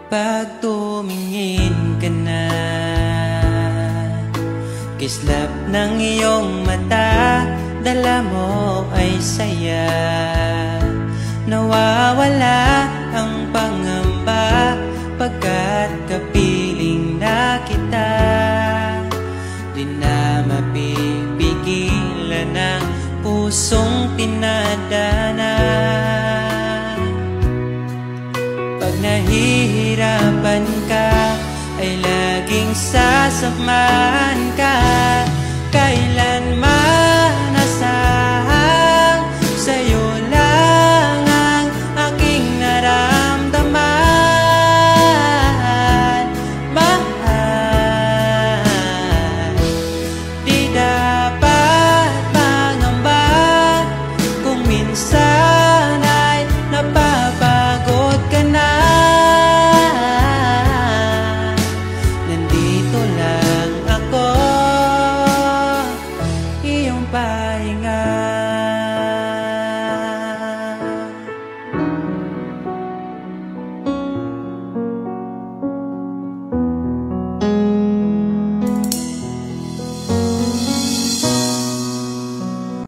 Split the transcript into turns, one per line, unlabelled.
Pag tumingin ka na, kislap ng iyong mata, dala mo ay saya. Nawawala ang pangamba pagkat kapiling na kita. Di na mapipigilan ang pusong pinadana. Pag nahihirapan ka, ay laging sasamahan ka. Kailan